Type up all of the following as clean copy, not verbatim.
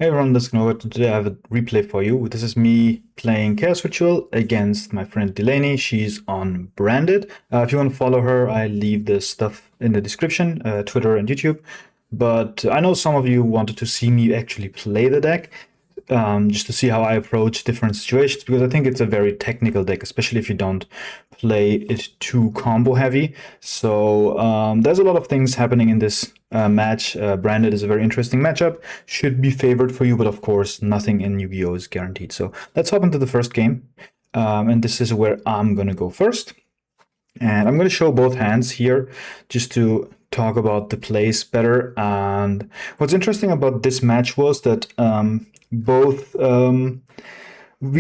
Hey everyone, this is Norbert, and today I have a replay for you. This is me playing Chaos Ritual against my friend Delaney. She's on Branded. If you want to follow her, I leave the stuff in the description, Twitter and YouTube. But I know some of you wanted to see me actually play the deck, just to see how I approach different situations, because I think it's a very technical deck, especially if you don't play it too combo heavy. So there's a lot of things happening in this match. Branded is a very interesting matchup, should be favored for you, but of course nothing in Yu-Gi-Oh is guaranteed. So let's hop into the first game, and this is where I'm gonna go first. And I'm going to show both hands here just to talk about the plays better. And what's interesting about this match was that we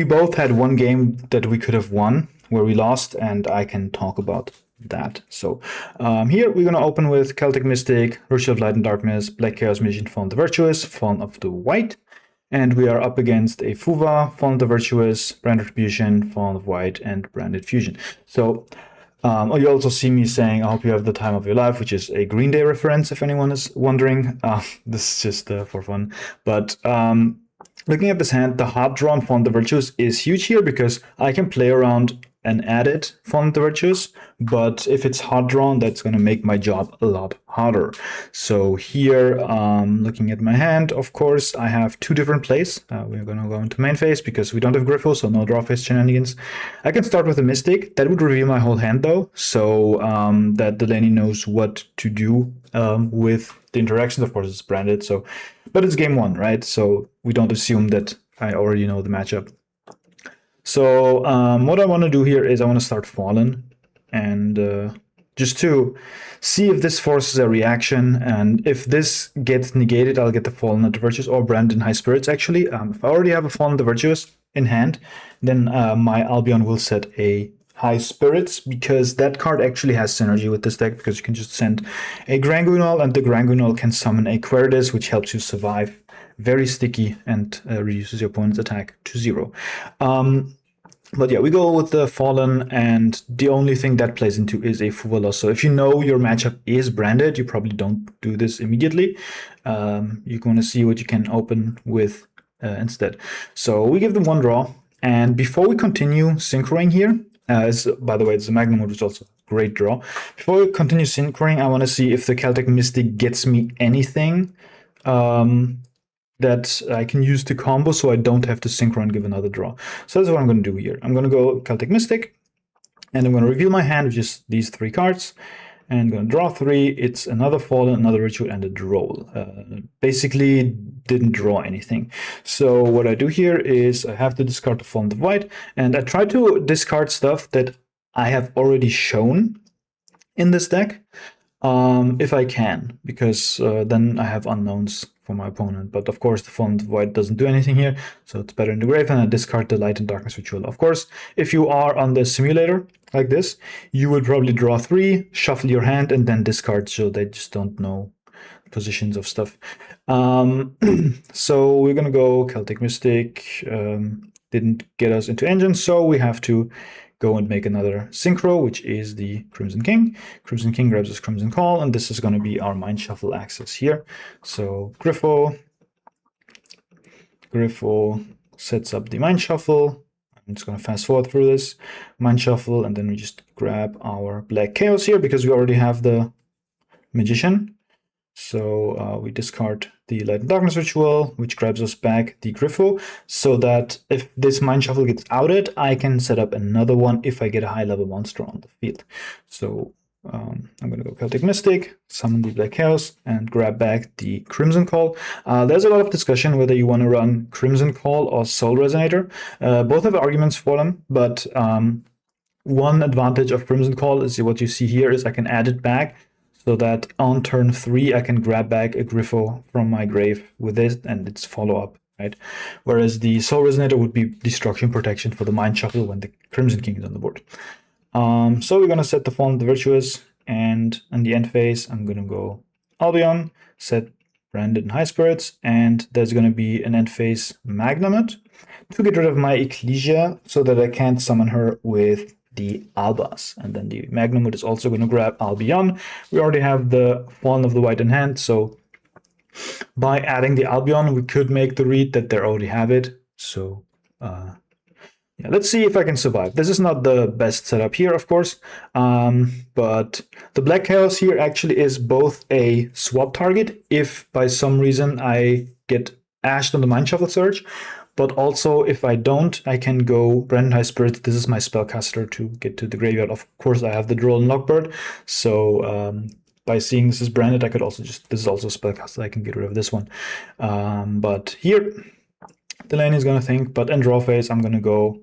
both had one game that we could have won where we lost, and I can talk about that. So here we're going to open with Celtic Mystic, Ritual of Light and Darkness, Black Chaos Magician, Fallen of the Virtuous, Fallen of the White. And we are up against a Fuva, Fallen of the Virtuous, Branded Retribution, Fallen of White, and Branded Fusion. So you also see me saying, I hope you have the time of your life, which is a Green Day reference, if anyone is wondering. This is just for fun. But looking at this hand, the hard drawn Fallen of the Virtuous is huge here because I can play around an added Fallen of the Virtuous, but if it's hard drawn, that's going to make my job a lot harder. So here, looking at my hand, of course, I have two different plays. We're going to go into main phase because we don't have Griffo, so no draw phase shenanigans. I can start with a Mystic. That would reveal my whole hand, though, so that Delaney knows what to do with the interactions. Of course, it's branded, so, but it's game one, right? So we don't assume that I already know the matchup. So what I want to do here is I want to start Fallen, and just to see if this forces a reaction, and if this gets negated, I'll get the Fallen of the Virtuous or Branded in High Spirits, actually. If I already have a Fallen of the Virtuous in hand, then my Albion will set a High Spirits, because that card actually has synergy with this deck, because you can just send a Grangunal, and the Grangunal can summon a Queritus, which helps you survive. Very sticky and reduces your opponent's attack to 0. But yeah, we go with the Fallen, and the only thing that plays into is a Fuva loss. So if you know your matchup is branded, you probably don't do this immediately. You're going to see what you can open with instead. So we give them one draw, and before we continue synchroing here, by the way, it's a Magnum mode, which is also a great draw. Before we continue synchroing, I want to see if the Celtic Mystic gets me anything that I can use to combo, so I don't have to synchro and give another draw. So that's what I'm going to do here. I'm going to go Celtic Mystic, and I'm going to reveal my hand, which is these 3 cards, and I'm going to draw 3. It's another Fallen, another Ritual, and a Droll. Basically, didn't draw anything. So what I do here is I have to discard the Fallen of White, and I try to discard stuff that I have already shown in this deck, if I can, because then I have unknowns for my opponent. But of course, the Fallen of White doesn't do anything here, so it's better in the grave, and I discard the Light and Darkness Ritual. Of course, if you are on the simulator like this, you would probably draw 3, shuffle your hand, and then discard, so they just don't know positions of stuff. So we're gonna go Celtic Mystic. Didn't get us into engine, so we have to go and make another synchro, which is the Crimson King. Crimson King grabs his Crimson Call, and this is going to be our Mind Shuffle access here. So Griffo sets up the Mind Shuffle. I'm just going to fast forward through this Mind Shuffle, and then we just grab our Black Chaos here because we already have the Magician. So we discard the Light and Darkness Ritual, which grabs us back the Griffo, so that if this Mind Shuffle gets outed, I can set up another one if I get a high-level monster on the field. So I'm going to go Celtic Mystic, summon the Black Chaos, and grab back the Crimson Call. There's a lot of discussion whether you want to run Crimson Call or Soul Resonator. Both have arguments for them, but one advantage of Crimson Call is what you see here is I can add it back, so that on turn 3, I can grab back a Griffo from my grave with it and its follow-up, right? Whereas the Soul Resonator would be destruction protection for the Mind Shuffle when the Crimson King is on the board. So we're going to set the Fallen of the Virtuous, and in the end phase, I'm going to go Albion, set Branded and High Spirits, and there's going to be an end phase Magnamut to get rid of my Ecclesia so that I can't summon her with the Albas. And then the Magnamut is also going to grab Albion. We already have the Fallen of the White in hand, so By adding the Albion, we could make the read that they already have it. So yeah, let's see if I can survive. This is not the best setup here, of course, but the Black Chaos here actually is both a swap target if by some reason I get ashed on the Mind Shuffle Surge, but also if I don't, I can go Branded High Spirit. This is my spellcaster to get to the graveyard. Of course, I have the Droll and Lockbird, so by seeing this is branded, I could also just, this is also a spellcaster, I can get rid of this one. But here, Delaney is going to think, but in draw phase, I'm going to go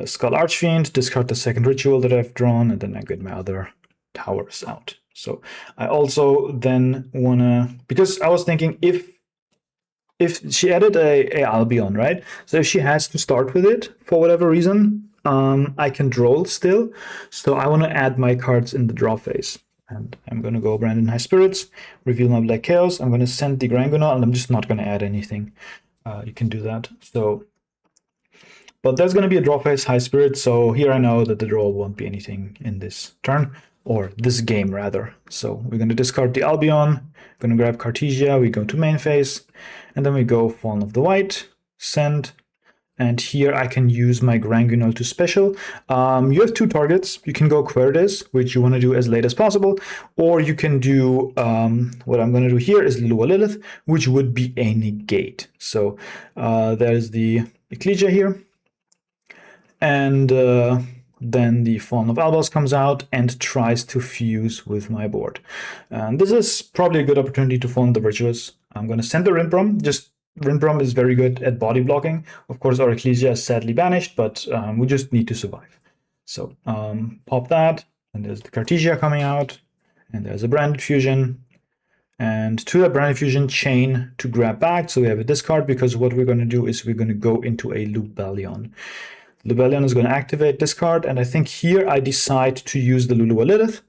Skull Archfiend, discard the second ritual that I've drawn, and then I get my other towers out. So I also then want to, because I was thinking if she added a Albion, right? So if she has to start with it for whatever reason, I can draw still. So I want to add my cards in the draw phase. And I'm going to go Branded High Spirits, reveal my Black Chaos. I'm going to send the Grangunar, and I'm just not going to add anything. You can do that. So, but there's going to be a draw phase High Spirit. So here I know that the draw won't be anything in this turn, or this game rather. So we're going to discard the Albion, going to grab Cartesia, we go to main phase, and then we go Fallen of the White, send, and here I can use my Grangunar to special. You have two targets. You can go Querdes, which you want to do as late as possible, or you can do, what I'm going to do here is Lua Lilith, which would be a negate. So there's the Ecclesia here, and then the Fallen of Albos comes out and tries to fuse with my board. And this is probably a good opportunity to Fallen the Virtuous. I'm going to send the Rinbrom. Just Rinbrom is very good at body blocking. Of course, our Ecclesia is sadly banished, but we just need to survive. So pop that, and there's the Cartesia coming out, and there's a Branded Fusion. And to that Branded Fusion, chain to grab back. So we have a discard, because what we're going to do is we're going to go into a Lubellion. Lubellion is going to activate discard, and I think here I decide to use the Lulua Lilith,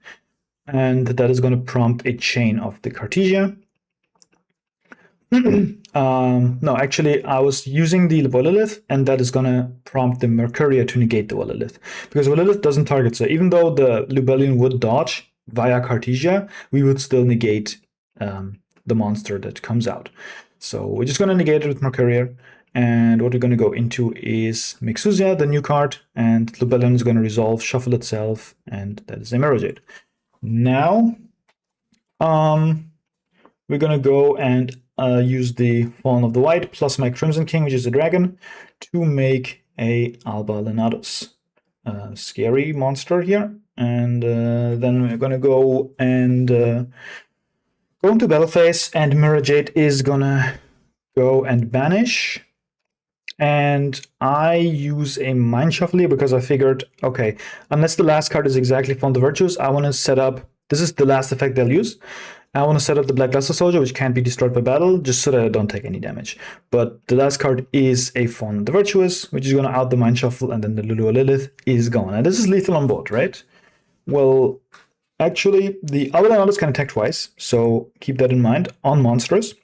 and that is going to prompt a chain of the Cartesia. No, actually, I was using the Lilith, and that is going to prompt the Mercuria to negate the Lilith, because Lilith doesn't target. So even though the Lubellion would dodge via Cartesia, we would still negate the monster that comes out. So we're just going to negate it with Mercuria. And what we're going to go into is Mixuzia, the new card, and Lubellion is going to resolve, shuffle itself, and that is a Mirror Jade. Now, we're going to go and use the Fallen of the White plus my Crimson King, which is a dragon, to make a Alba Lenatus. Scary monster here. And then we're going to go and go into battle phase, and Mirror Jade is going to go and banish. And I use a Mind Shuffle here because I figured, okay, unless the last card is exactly Fallen the Virtues, I want to set up, this is the last effect they'll use. I want to set up the Black Luster Soldier, which can't be destroyed by battle, just so that I don't take any damage. But the last card is a Fallen the Virtuous, which is going to out the Mind Shuffle, and then the Lulua Lilith is gone. And this is lethal on board, right? Well, actually, the other Lenatus can attack twice, so keep that in mind on monsters.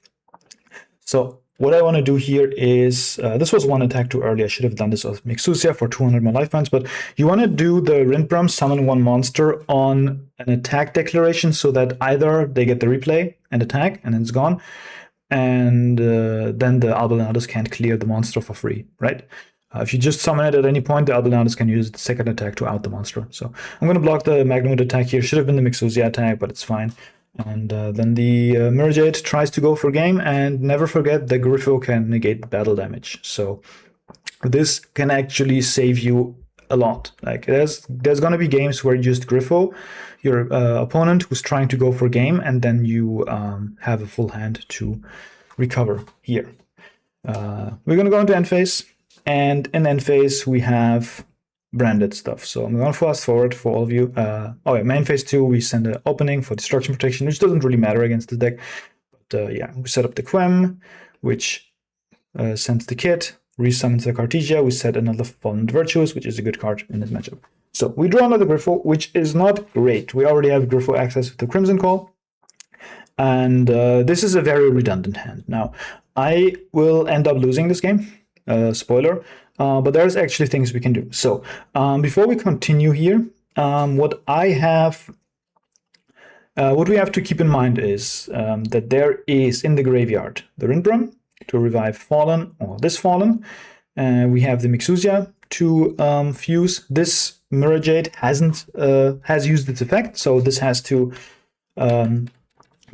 So what I want to do here is, this was one attack too early. I should have done this with Mixuzia for 200 more life points, but you want to do the Rinbrom summon one monster on an attack declaration so that either they get the replay and attack and then it's gone, and then the Alba Lenatus can't clear the monster for free, right? If you just summon it at any point, the Alba Lenatus can use the second attack to out the monster. So I'm going to block the Magnum attack here. Should have been the Mixuzia attack, but it's fine. And then the Mirror Jade tries to go for game, and never forget the Griffo can negate battle damage. So this can actually save you a lot. Like there's going to be games where you just Griffo your opponent who's trying to go for game, and then you have a full hand to recover here. We're going to go into end phase, and in end phase we have branded stuff. So I'm going to fast forward for all of you. Main phase 2, we send an opening for destruction protection, which doesn't really matter against the deck. But yeah, we set up the Quem, which sends the kit, resummons the Cartesia. We set another Fallen Virtuous, which is a good card in this matchup. So we draw another Griffo, which is not great. We already have Griffo access with the Crimson Call. And this is a very redundant hand. Now, I will end up losing this game. Spoiler. But there's actually things we can do. So before we continue here, what I have What we have to keep in mind is that there is in the graveyard the Rindbrum to revive Fallen or this Fallen. We have the Mixusia to fuse. This Mirror Jade has used its effect, so this has to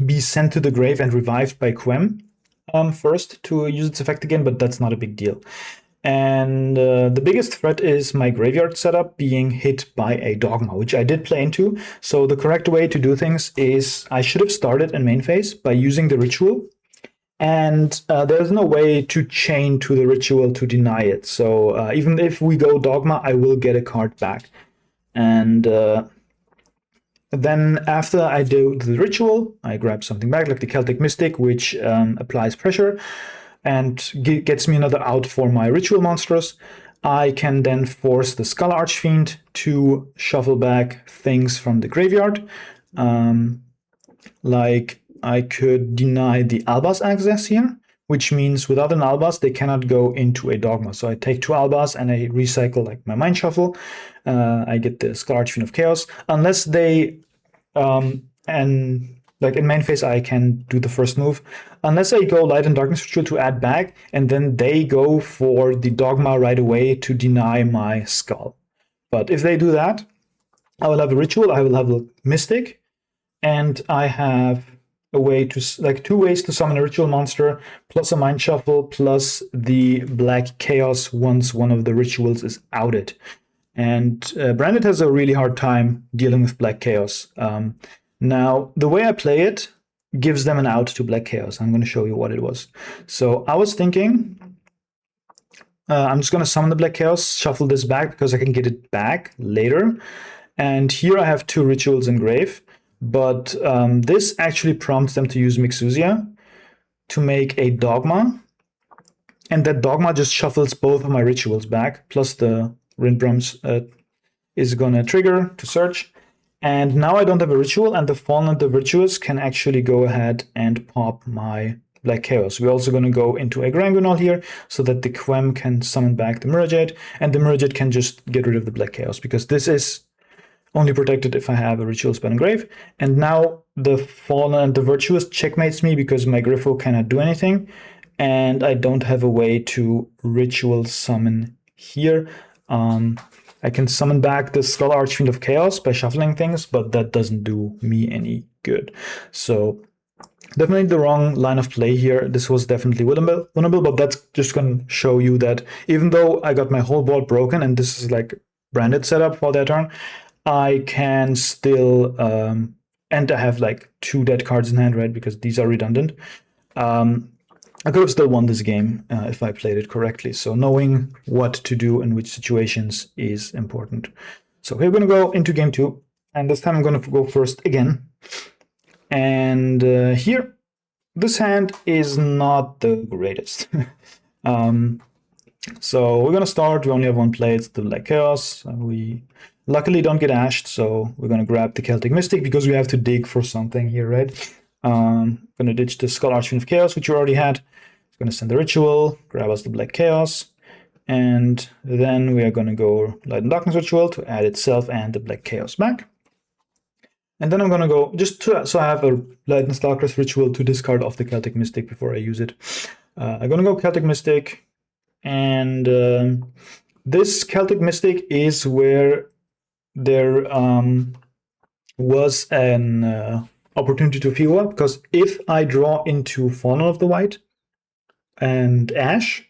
be sent to the grave and revived by Quem first to use its effect again, but that's not a big deal. And the biggest threat is my graveyard setup being hit by a Dogma, which I did play into. So the correct way to do things is I should have started in main phase by using the ritual. And there's no way to chain to the ritual to deny it. So even if we go Dogma, I will get a card back. And then after I do the ritual, I grab something back, like the Celtic Mystic, which applies pressure and gets me another out for my ritual monsters. I can then force the Skull Archfiend to shuffle back things from the graveyard. Like I could deny the Albaz access here, which means without an Albaz, they cannot go into a Dogma. So I take 2 Albaz and I recycle like my Mind Shuffle. I get the Skull Archfiend of Chaos. Unless they, and like in main phase, I can do the first move. Unless I go Light and Darkness Ritual to add back, and then they go for the Dogma right away to deny my Skull. But if they do that, I will have a Ritual, I will have a Mystic, and I have a way to, like 2 ways to summon a Ritual monster, plus a Mind Shuffle, plus the Black Chaos once one of the rituals is outed. And Branded has a really hard time dealing with Black Chaos. Now, the way I play it gives them an out to Black Chaos. I'm going to show you what it was. So I was thinking, I'm just going to summon the Black Chaos, shuffle this back because I can get it back later. And here I have 2 rituals in grave. But this actually prompts them to use Mixusia to make a Dogma. And that Dogma just shuffles both of my rituals back, plus the Rindbrums is going to trigger to search. And now I don't have a ritual, and the Fallen and the Virtuous can actually go ahead and pop my Black Chaos. We're also going to go into a Grangunal here so that the Quem can summon back the Mirror Jade, and the Mirror Jade can just get rid of the Black Chaos, because this is only protected if I have a ritual spell in grave. And now the Fallen and the Virtuous checkmates me because my Griffo cannot do anything, and I don't have a way to ritual summon here. I can summon back the Skull Archfiend of Chaos by shuffling things, but that doesn't do me any good. So definitely the wrong line of play here. This was definitely winnable, but that's just going to show you that even though I got my whole board broken, and this is like Branded setup for that turn, I can still, and I have like 2 dead cards in hand, right? Because these are redundant. I could have still won this game if I played it correctly. So knowing what to do in which situations is important. So we're going to go into game 2. And this time I'm going to go first again. And here, this hand is not the greatest. So we're going to start. We only have 1 play. It's the Black Chaos. We luckily don't get ashed. So we're going to grab the Celtic Mystic because we have to dig for something here, right? Going to ditch the Skull Archfiend of Chaos, which you already had. It's going to send the Ritual, grab us the Black Chaos, and then we are going to go Light and Darkness Ritual to add itself and the Black Chaos back. And then I'm going to go, so I have a Light and Darkness Ritual to discard off the Celtic Mystic before I use it. I'm going to go Celtic Mystic, and this Celtic Mystic is where there was an opportunity to fuel up, because if I draw into Fallen of the White and Ash,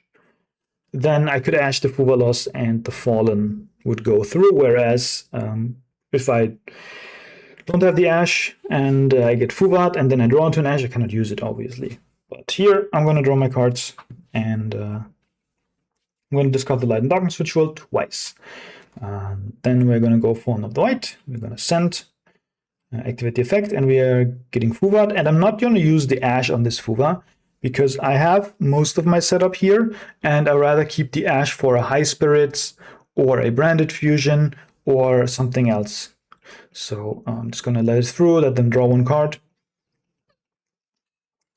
then I could Ash the Fuvalos and the Fallen would go through, whereas if I don't have the Ash and I get Fuvat and then I draw into an Ash, I cannot use it, obviously. But here, I'm going to draw my cards, and I'm going to discard the Light and Darkness Ritual twice. Then we're going to go Fallen of the White. We're going to send, activate the effect, and we are getting Fuvat. And I'm not going to use the Ash on this Fuva because I have most of my setup here, and I'd rather keep the Ash for a High Spirits or a Branded Fusion or something else. So I'm just going to let it through, let them draw 1 card.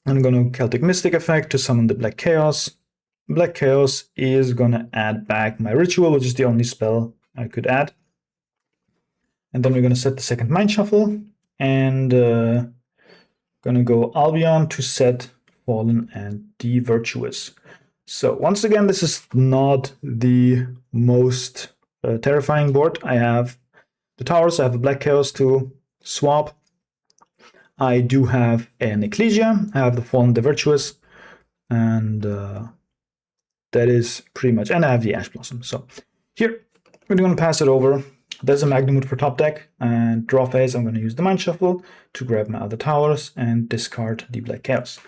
I'm going to Celtic Mystic effect to summon the Black Chaos. Black Chaos is going to add back my Ritual, which is the only spell I could add. And then we're going to set the second Mind Shuffle, and gonna go Albion to set Fallen and the Virtuous. So once again, this is not the most terrifying board. I have the towers, I have a Black Chaos to swap. I do have an Ecclesia, I have the Fallen, the Virtuous, and that is pretty much, and I have the Ash Blossom. So here, we're going to pass it over. There's a Magnitude for top deck, and draw phase, I'm going to use the Mind Shuffle to grab my other towers and discard the Black Chaos.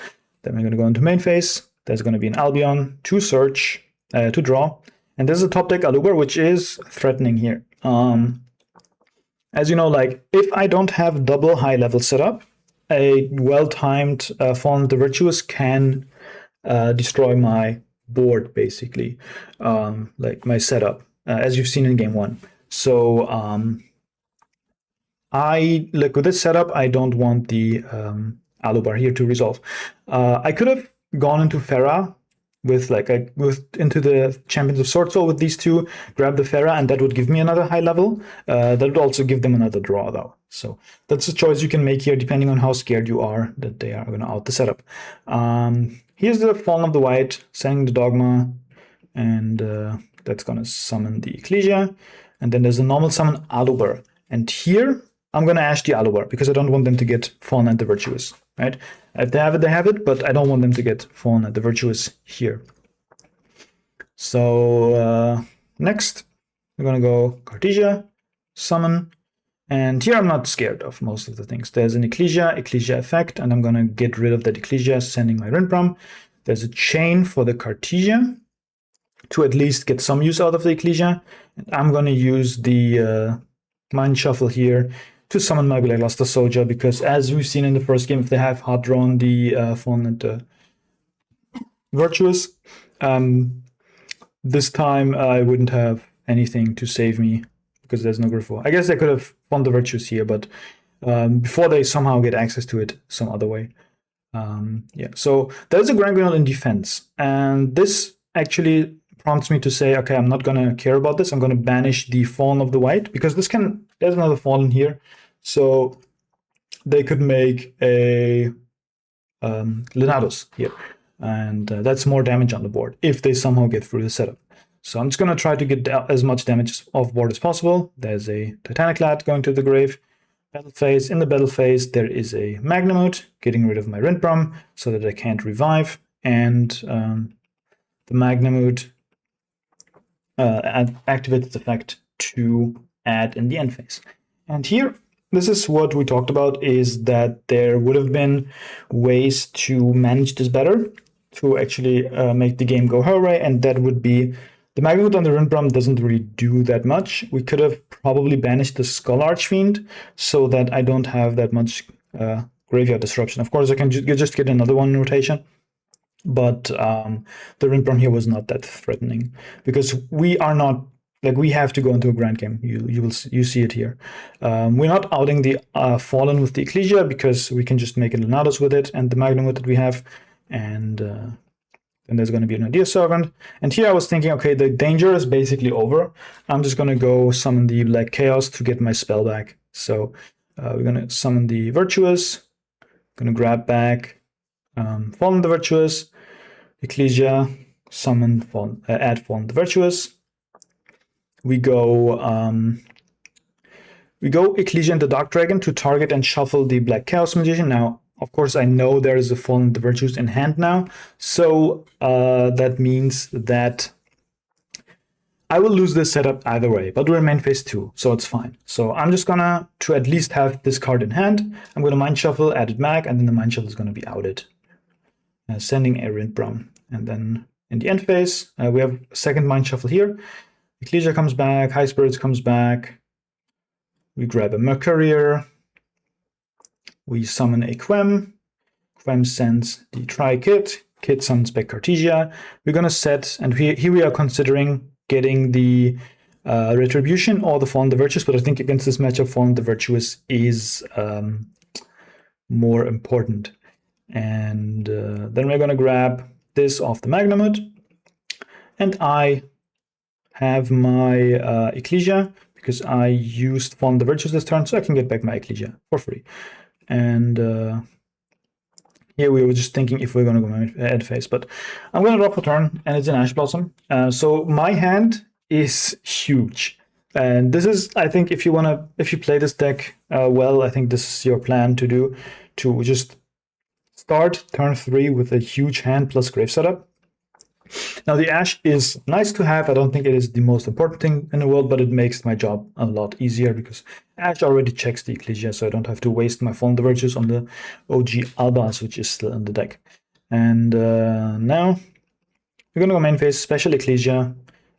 Then we're going to go into main phase. There's going to be an Albion to search, to draw, and there's a top deck Aluber, which is threatening here. As you know, like, if I don't have double high level setup, a well-timed Fallen the Virtuous can destroy my board, basically, like my setup, as you've seen in game one. So I, like, with this setup, I don't want the Alubar here to resolve. I could have gone into Farah with, like, into the Champions of Sword Soul with these two, grab the Farah, and that would give me another high level. That would also give them another draw, though. So that's a choice you can make here, depending on how scared you are that they are going to out the setup. Here's the Fallen of the White, sending the Dogma, and that's going to summon the Ecclesia. And then there's a normal summon Alubar. And here, I'm going to Ash the Alubar, because I don't want them to get Fallen and the Virtuous, right? If they have it, they have it, but I don't want them to get Fallen and the Virtuous here. So next, we're going to go Cartesia, summon, and here I'm not scared of most of the things. There's an Ecclesia effect, and I'm going to get rid of that Ecclesia, sending my Rinpram. There's a Chain for the Cartesia to at least get some use out of the Ecclesia. And I'm going to use the Mind Shuffle here to summon my Blackluster Soldier, because as we've seen in the first game, if they have hard drawn the Fallen and the Virtuous, this time I wouldn't have anything to save me, because there's no Griffo. I guess I could have won the Virtues here, but before they somehow get access to it some other way. Yeah, so there's a Grand Grenade in defense, and this actually prompts me to say, okay, I'm not gonna care about this. I'm gonna banish the Fallen of the White, because this can, there's another Fallen here, so they could make a Lenados here, and that's more damage on the board if they somehow get through the setup. So I'm just gonna try to get as much damage off board as possible. There's a Titanic Lad going to the grave. Battle phase. In the battle phase, there is a Magnamute, getting rid of my Rindbrum so that I can't revive, and the Magnamute activates its effect to add in the end phase. And here, this is what we talked about, is that there would have been ways to manage this better, to actually make the game go her way, and that would be the Magnamute on the Rindbrum doesn't really do that much. We could have probably banished the Skull Archfiend so that I don't have that much graveyard disruption. Of course, I can just get another one in rotation, but the Rindbrum here was not that threatening, because we are not, like, we have to go into a grand game. You see it here. We're not outing the Fallen with the Ecclesia, because we can just make a Lenados with it and the Magnamute that we have, and then there's going to be an Idea Servant. And here I was thinking, okay, the danger is basically over. I'm just going to go summon the Black Chaos to get my spell back. So we're going to summon the Virtuous, going to grab back Fallen the Virtuous, Ecclesia, summon Fallen, add Fallen the Virtuous. We go Ecclesia and the Dark Dragon to target and shuffle the Black Chaos Magician. Now, of course, I know there is a Fallen the Virtues in hand now, so that means that I will lose this setup either way, but we're in main phase 2, so it's fine. So I'm just gonna, to at least have this card in hand, I'm gonna Mind Shuffle, add it back, and then the Mind Shuffle is gonna be outed. Sending a Rindbrum. And then in the end phase, we have a second Mind Shuffle here. Ecclesia comes back, High Spirits comes back. We grab a Mercurier. We summon a Quem. Quem sends the Tri-Kit. Kit summons back Cartesia. We're going to set, and here we are considering getting the Retribution or the Fallen the Virtuous, but I think against this matchup, Fallen the Virtuous is more important. And then we're going to grab this off the Magnamute. And I have my Ecclesia, because I used Fallen the Virtues this turn, so I can get back my Ecclesia for free. And here we were just thinking if we're going to go end phase, but I'm going to drop a turn, and it's an Ash Blossom. So my hand is huge. And this is, I think, if you play this deck well, I think this is your plan to do, to just start turn 3 with a huge hand plus grave setup. Now the Ash is nice to have. I don't think it is the most important thing in the world, but it makes my job a lot easier because Ash already checks the Ecclesia, so I don't have to waste my Fallen the Virtues on the OG Albas, which is still in the deck. And now we're going to go main phase, special Ecclesia,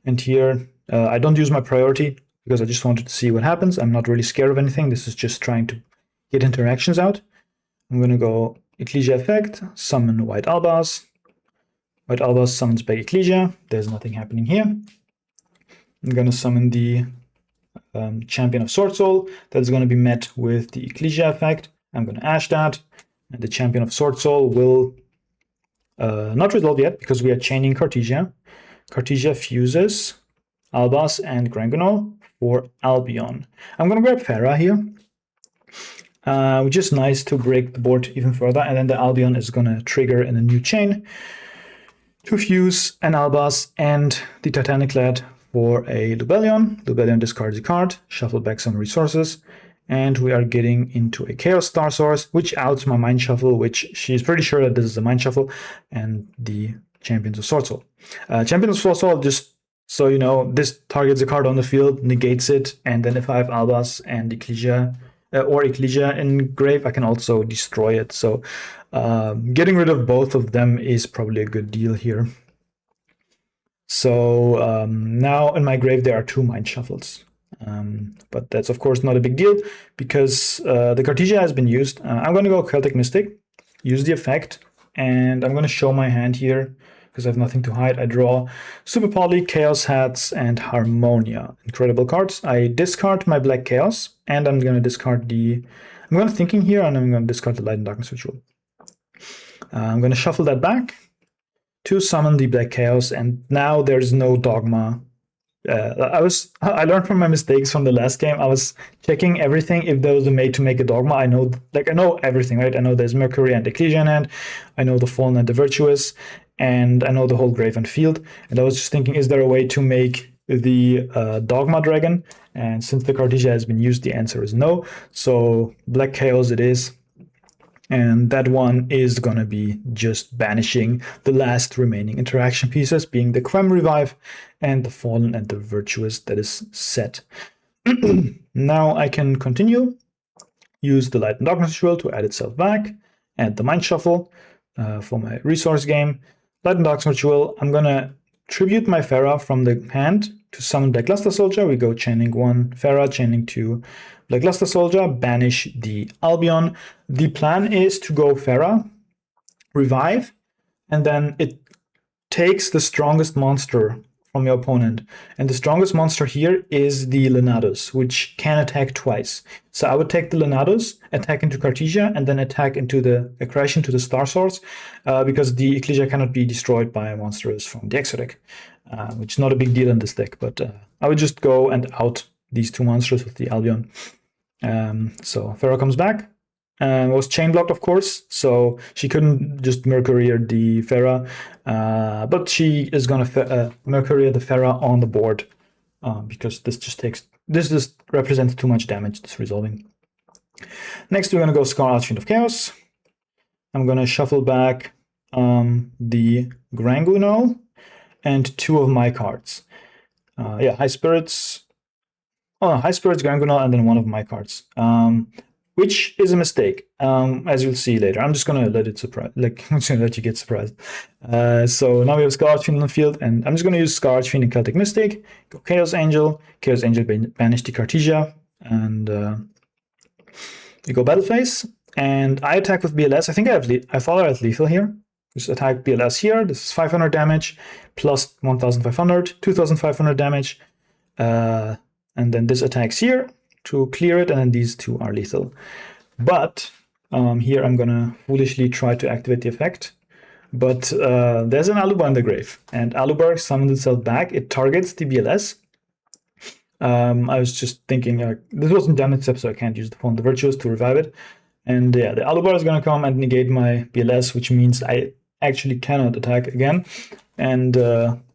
and here I don't use my priority because I just wanted to see what happens. I'm not really scared of anything. This is just trying to get interactions out. I'm going to go Ecclesia effect, summon White Albas. White Albas summons back Ecclesia. There's nothing happening here. I'm going to summon the Champion of Sword Soul. That's going to be met with the Ecclesia effect. I'm going to Ash that. And the Champion of Sword Soul will not resolve yet because we are chaining Cartesia. Cartesia fuses Albas and Grangonol for Albion. I'm going to grab Farah here, which is nice to break the board even further. And then the Albion is going to trigger in a new chain to fuse an Albas and the Titanic Lad for a Lubellion. Lubellion discards a card, shuffle back some resources, and we are getting into a Chaos Star Source, which outs my Mind Shuffle, which she's pretty sure that this is a Mind Shuffle, and the Champions of Sword Soul. Champions of Sword Soul, just so you know, this targets a card on the field, negates it, and then if I have Albas and Ecclesia, or Ecclesia in grave, I can also destroy it. So getting rid of both of them is probably a good deal here. So now in my grave there are 2 Mind Shuffles. But that's of course not a big deal because the Cartesia has been used. I'm going to go Celtic Mystic, use the effect, and I'm going to show my hand here because I have nothing to hide. I draw Super Poly, Chaos Hats, and Harmonia. Incredible cards. I discard my Black Chaos, and I'm going to discard I'm going to Thinking here, and I'm going to discard the Light and Darkness Ritual. I'm going to shuffle that back to summon the Black Chaos, and now there's no Dogma. I learned from my mistakes from the last game. I was checking everything if there was a way to make a Dogma. I know everything, right? I know there's Mercury and Ecclesia in hand. I know the Fallen and the Virtuous, and I know the whole Grave and Field. And I was just thinking, is there a way to make the Dogma Dragon? And since the Cartesia has been used, the answer is no. So Black Chaos it is. And that one is going to be just banishing the last remaining interaction pieces, being the Quem Revive and the Fallen and the Virtuous that is set. Now I can continue, use the Light and Darkness Ritual to add itself back, and the Mind Shuffle for my resource game. Light and Darkness Ritual, I'm going to tribute my Farah from the hand to summon Black Luster Soldier. We go chaining 1 Farah, chaining 2 Black Luster Soldier, banish the Albion. The plan is to go Farah, revive, and then it takes the strongest monster from your opponent. And the strongest monster here is the Lenados, which can attack twice. So I would take the Lenados, attack into Cartesia, and then attack into crash into the Star Source, because the Ecclesia cannot be destroyed by monsters from the Exo deck, which is not a big deal in this deck. But I would just go and out these 2 monsters with the Albion. So Farah comes back. Was chain blocked, of course, so she couldn't just Mercury the Farah, but she is going to Mercury the Farah on the board because this just represents too much damage, this resolving. Next, we're going to go Scar Archfiend of Chaos. I'm going to shuffle back the Grangunol and 2 of my cards. High Spirits, Grangunol, and then 1 of my cards. Which is a mistake, as you'll see later. I'm just gonna let it surprise, I'm just gonna let you get surprised. So now we have Scar Archfiend on the field, and I'm just gonna use Scar Archfiend and Celtic Mystic. Go Chaos Angel banish the Cartesia, and we go Battle Phase. And I attack with BLS. I think I thought I had lethal here. Just attack BLS here. This is 500 damage plus 1,500, 2,500 damage, and then this attacks here to clear it, and then these 2 are lethal. But here I'm gonna foolishly try to activate the effect. But there's an Alubar in the grave, and Alubar summons itself back. It targets the BLS. I was just thinking, this wasn't damage step, so I can't use the Fawn the Virtuous to revive it. And yeah, the Alubar is going to come and negate my BLS, which means I actually cannot attack again. And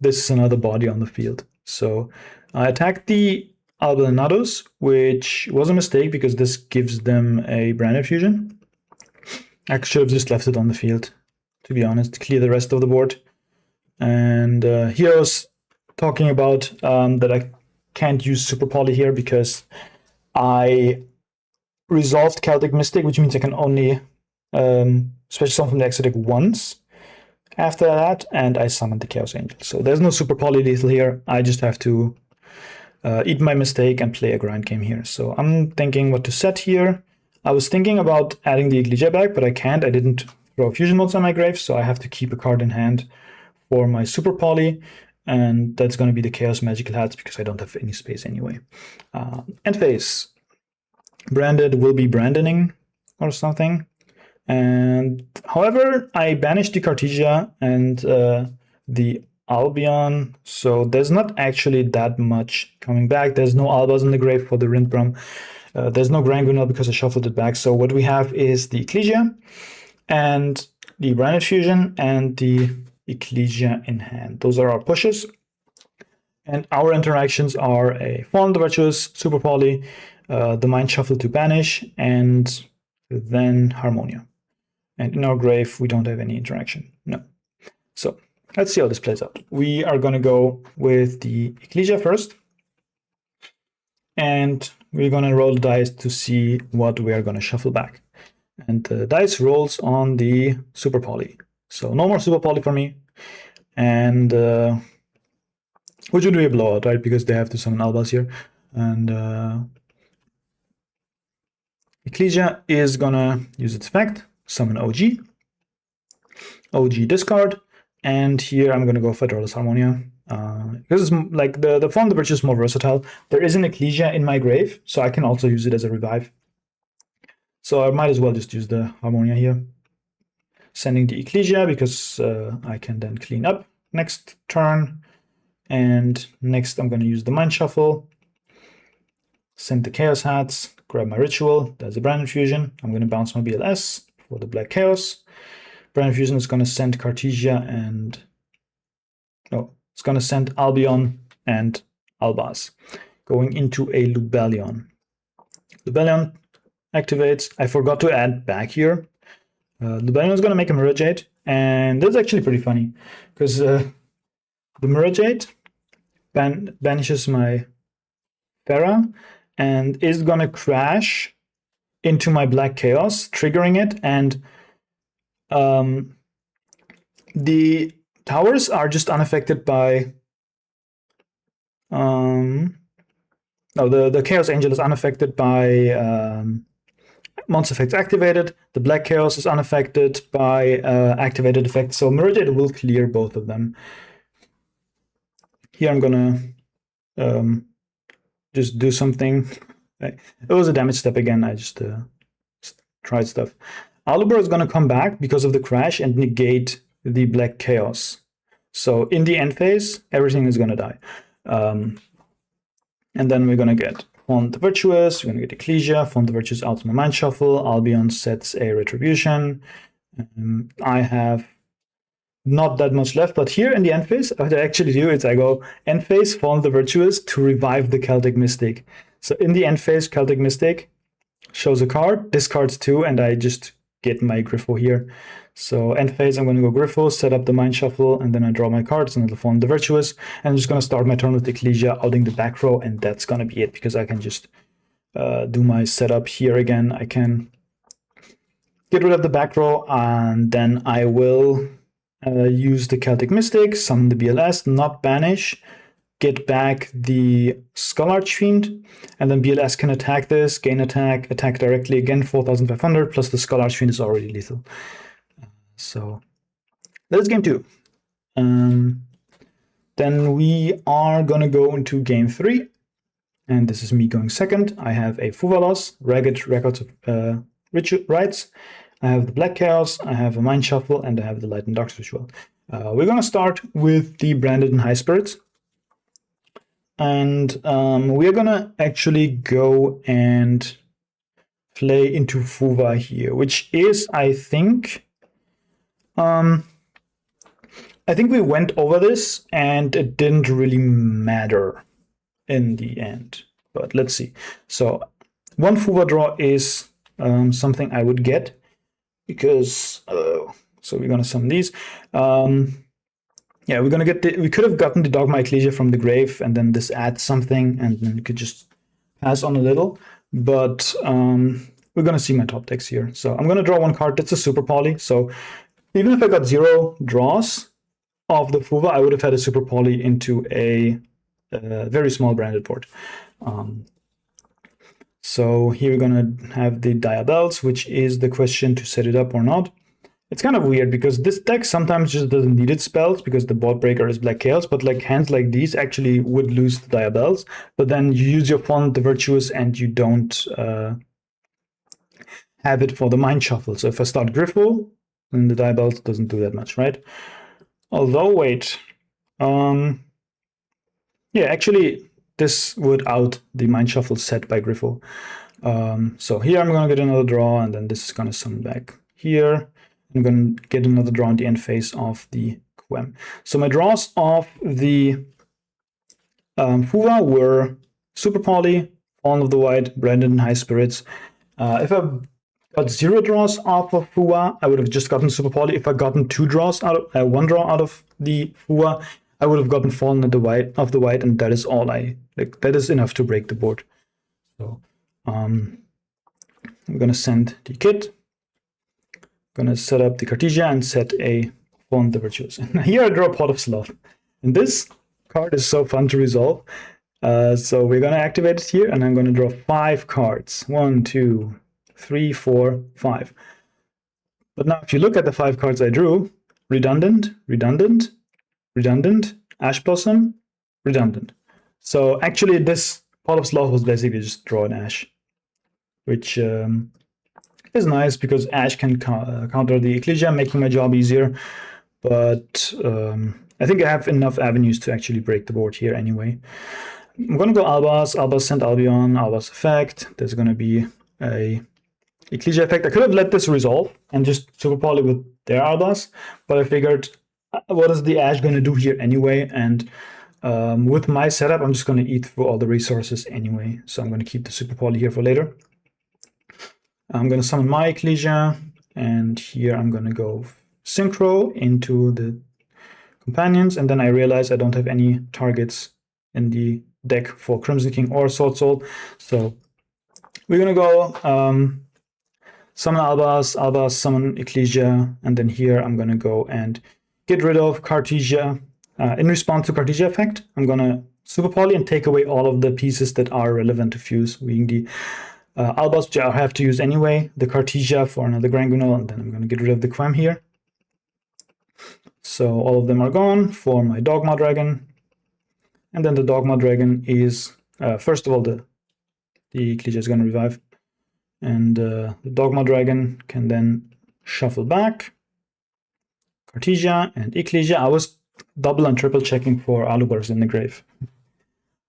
this is another body on the field. So I attacked the Albinados, which was a mistake because this gives them a brand fusion. I should have just left it on the field, to be honest, clear the rest of the board. And here I was talking about that I can't use Super Poly here because I resolved Celtic Mystic, which means I can only special summon from the extra deck once after that, and I summoned the Chaos Angel. So there's no Super Poly lethal here. I just have to eat my mistake and play a grind game here. So I'm thinking what to set here. I was thinking about adding the Iglesia back, but I can't. I didn't throw fusion modes on my grave, so I have to keep a card in hand for my Super Poly, and that's going to be the Chaos Magical Hats because I don't have any space anyway. End phase. Branded will be brandoning or something. And however, I banished the Cartesia and the Albion, so there's not actually that much coming back. There's no Albas in the grave for the Rindbrum. There's no Granguinel because I shuffled it back. So what we have is the Ecclesia and the Branded Fusion and the Ecclesia in hand. Those are our pushes. And our interactions are a Fawn the Virtuous, Super Poly, the Mind Shuffle to banish, and then Harmonia. And in our grave, we don't have any interaction. No. So let's see how this plays out. We are going to go with the Ecclesia first. And we're going to roll the dice to see what we are going to shuffle back. And the dice rolls on the Super Poly. So no more Super Poly for me. And which would be a blowout, right? Because they have to summon Albas here. And Ecclesia is going to use its effect, summon OG. OG discard. And here I'm going to go for Dorless Harmonia. Because it's like the Fawn the Virtuous is more versatile. There is an Ecclesia in my grave, so I can also use it as a revive. So I might as well just use the Harmonia here. Sending the Ecclesia because I can then clean up next turn. And next I'm going to use the Mind Shuffle. Send the Chaos Hats. Grab my Ritual. There's a Branded Fusion. I'm going to bounce my BLS for the Black Chaos. Branded Fusion is going to send Cartesia and... Oh, it's going to send Albion and Albas. Going into a Lubellion. Lubellion activates. I forgot to add back here. Lubellion is going to make a Mirror Jade. And that's actually pretty funny. Because the Mirror Jade banishes my Pharah and is going to crash into my Black Chaos, triggering it. And the towers are just unaffected by... no, the Chaos Angel is unaffected by monster effects activated. The Black Chaos is unaffected by activated effects. So Mirror Jade will clear both of them. Here I'm gonna just do something. It was a damage step again. I just tried stuff. Alubar is gonna come back because of the crash and negate the Black Chaos. So in the end phase, everything is gonna die. And then we're gonna get Fawn the Virtuous, we're gonna get Ecclesia, Fawn the Virtuous out of my Mind Shuffle, Albion sets a Retribution. I have not that much left, but here in the end phase, what I actually do is I go end phase, Fawn the Virtuous to revive the Celtic Mystic. So in the end phase, Celtic Mystic shows a card, discards 2, and I just get my Griffo here. So end phase, I'm going to go Griffo, set up the Mind Shuffle, and then I draw my cards, and I'll Fawn the Virtuous. And I'm just going to start my turn with Ecclesia, outing the back row, and that's going to be it, because I can just do my setup here again. I can get rid of the back row, and then I will use the Celtic Mystic, summon the BLS, not banish, get back the Skull Archfiend, and then BLS can attack this, gain attack, attack directly again, 4,500, plus the Skull Archfiend is already lethal. So that's game 2. Then we are going to go into game 3, and this is me going second. I have a Fuvalos, Ragged Records of Rites. I have the Black Chaos, I have a Mind Shuffle, and I have the Light and Dark Ritual. We're going to start with the Branded and High Spirits. and we are gonna actually go and play into Fuva here, which is, I think we went over this and it didn't really matter in the end. But let's see. So one Fuva draw is something I would get because so we're gonna summon these. Yeah, we're gonna get we could have gotten the Dogma Ecclesia from the grave, and then this adds something, and then we could just pass on a little. But we're gonna see my top decks here. So I'm gonna draw one card. That's a super poly. So even if I got 0 draws of the Fuva, I would have had a super poly into a very small branded board. So here we're gonna have the Diabels, which is the question to set it up or not. It's kind of weird because this deck sometimes just doesn't need its spells because the board breaker is Black Chaos, but like hands like these actually would lose the Diabels. But then you use your Font, the Virtuous, and you don't have it for the Mind Shuffle. So if I start Griffle, then the Diabels doesn't do that much, right? Although, wait. Yeah, actually, this would out the Mind Shuffle set by Griffle. So here I'm going to get another draw, and then this is going to summon back here. I'm going to get another draw in the end phase of the Quem. So my draws of the Fuva were Super Poly, Fallen of the White, Branded in High Spirits. If I got 0 draws off of Fuwa, I would have just gotten Super Poly. If I gotten 2 draws out of 1 draw out of the Fuwa, I would have gotten Fallen of the White, and that is all I like. That is enough to break the board. So I'm gonna send the kit. Gonna set up the Cartesia and set a Fallen the Virtuous. And here I draw a Pot of Sloth, and this card is so fun to resolve. So we're gonna activate it here, and I'm gonna draw 5 cards. 1, 2, 3, 4, 5. But now if you look at the 5 cards I drew, redundant, redundant, redundant, Ash Blossom, redundant. So actually this Pot of Sloth was basically just draw an Ash, which is nice because Ash can counter the Ecclesia, making my job easier. But I think I have enough avenues to actually break the board here anyway. I'm going to go Albaz, Albaz sent Albion, Albaz effect. There's going to be a Ecclesia effect. I could have let this resolve and just Super Poly with their Albaz, but I figured, what is the Ash going to do here anyway? And with my setup, I'm just going to eat through all the resources anyway. So I'm going to keep the Super Poly here for later. I'm going to summon my Ecclesia, and here I'm going to go Synchro into the companions, and then I realize I don't have any targets in the deck for Crimson King or Sword Soul. So we're going to go summon Albaz, summon Ecclesia, and then here I'm going to go and get rid of Cartesia. In response to Cartesia effect, I'm going to Super Poly and take away all of the pieces that are relevant to fuse, being the Albaz, which I have to use anyway, the Cartesia for another Grangunal, and then I'm going to get rid of the Quem here. So all of them are gone for my Dogma Dragon. And then the Dogma Dragon is, first of all, the Ecclesia is going to revive. And the Dogma Dragon can then shuffle back. Cartesia and Ecclesia. I was double and triple checking for Alubars in the grave.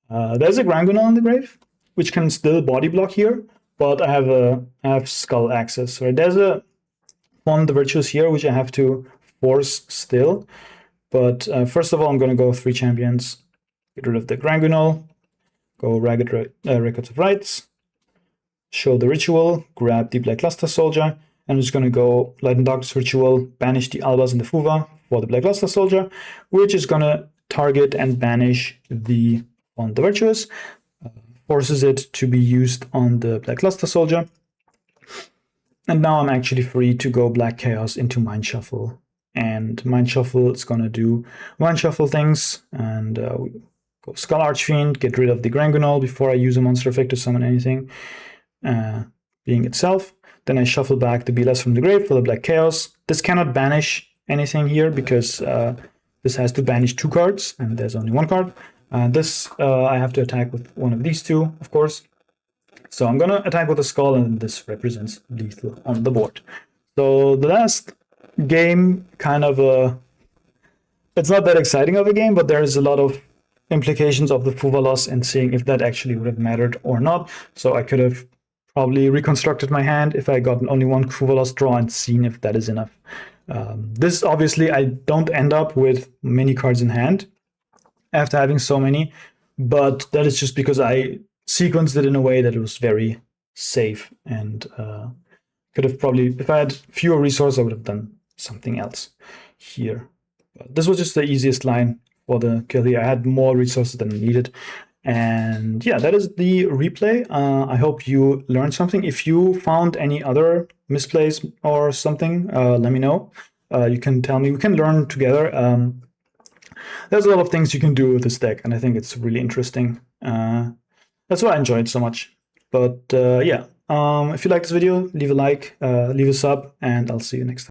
There's a Grangunal in the grave, which can still body block here, but I have Skull access. Right? There's a Font the Virtuous here, which I have to force still. But first of all, I'm going to go 3 champions. Get rid of the Grangunal, go Ragged Records of Rights, show the Ritual, grab the Black Luster Soldier, and I'm just going to go Light and Darkness Ritual, banish the Albaz and the Fuva for the Black Luster Soldier, which is going to target and banish the Font the Virtuous, forces it to be used on the Black Luster Soldier. And now I'm actually free to go Black Chaos into Mind Shuffle. And Mind Shuffle is going to do Mind Shuffle things, and go Skull Archfiend, get rid of the Grangunal before I use a monster effect to summon anything, being itself. Then I shuffle back the Belas from the grave for the Black Chaos. This cannot banish anything here because this has to banish 2 cards, and there's only 1 card. This I have to attack with one of these 2, of course. So I'm going to attack with a Skull, and this represents lethal on the board. So the last game, kind of it's not that exciting of a game, but there's a lot of implications of the Fuva loss and seeing if that actually would have mattered or not. So I could have probably reconstructed my hand if I got only one Fuva loss draw and seen if that is enough. This obviously, I don't end up with many cards in hand after having so many, but that is just because I sequenced it in a way that it was very safe and could have probably, if I had fewer resources, I would have done something else here. But this was just the easiest line for the kill here. I had more resources than needed. And yeah, that is the replay. I hope you learned something. If you found any other misplays or something, let me know. You can tell me. We can learn together. There's a lot of things you can do with this deck, and I think it's really interesting. That's why I enjoy it so much. But yeah, if you like this video, leave a like, leave a sub, and I'll see you next time.